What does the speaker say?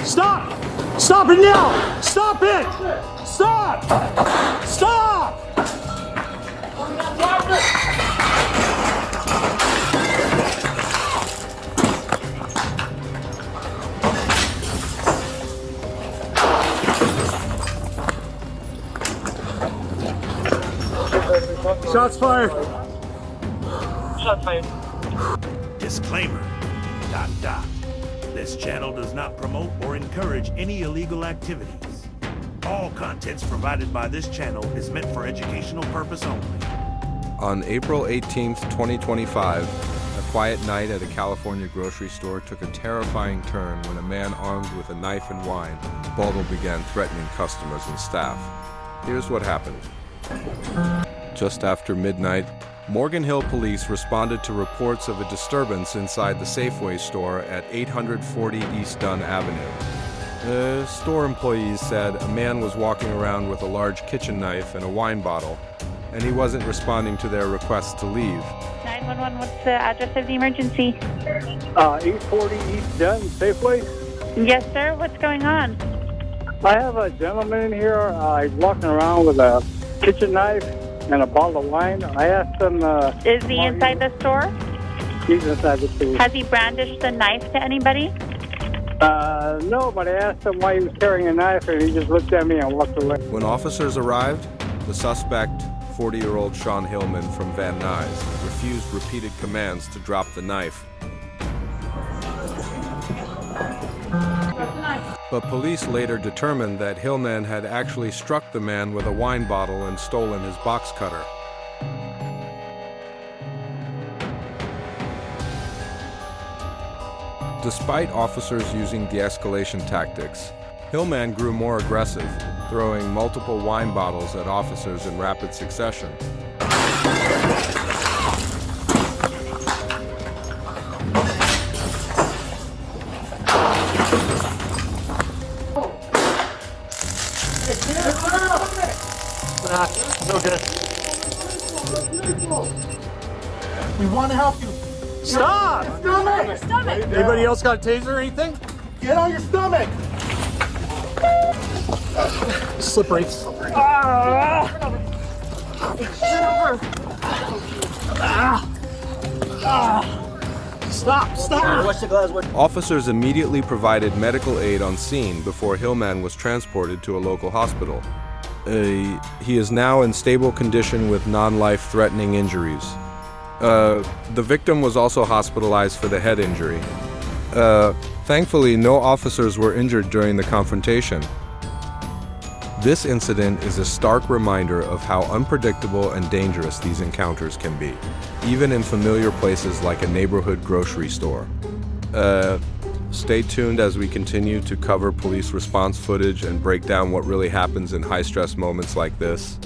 Stop! Stop it now! Stop it! Stop! Stop! Shots fired. Shots fired. Disclaimer. ... This channel does not promote or encourage any illegal activities. All contents provided by this channel is meant for educational purpose only. On April 18th, 2025, a quiet night at a California grocery store took a terrifying turn when a man armed with a knife and wine bottle began threatening customers and staff. Here's what happened. Just after midnight, Morgan Hill police responded to reports of a disturbance inside the Safeway store at 840 East Dunn Avenue. Store employees said a man was walking around with a large kitchen knife and a wine bottle, and he wasn't responding to their requests to leave. 911, what's the address of the emergency? 840 East Dunn, Safeway. Yes, sir. What's going on? I have a gentleman in here. He's walking around with a kitchen knife and a bottle of wine. I asked him... Is he inside the store? He's inside the store. Has he brandished the knife to anybody? No, but I asked him why he was carrying a knife, and he just looked at me and walked away. When officers arrived, the suspect, 40-year-old Shaun Hillman from Van Nuys, refused repeated commands to drop the knife. But police later determined that Hillman had actually struck the man with a wine bottle and stolen his box cutter. Despite officers using de-escalation tactics, Hillman grew more aggressive, throwing multiple wine bottles at officers in rapid succession. No good. We want to help you. Stop! Stomach! Anybody else got a taser or anything? Get on your stomach! Slippery. Stop! Stop! Officers immediately provided medical aid on scene before Hillman was transported to a local hospital. He is now in stable condition with non-life-threatening injuries. The victim was also hospitalized for the head injury. Thankfully, no officers were injured during the confrontation. This incident is a stark reminder of how unpredictable and dangerous these encounters can be, even in familiar places like a neighborhood grocery store. Stay tuned as we continue to cover police response footage and break down what really happens in high-stress moments like this.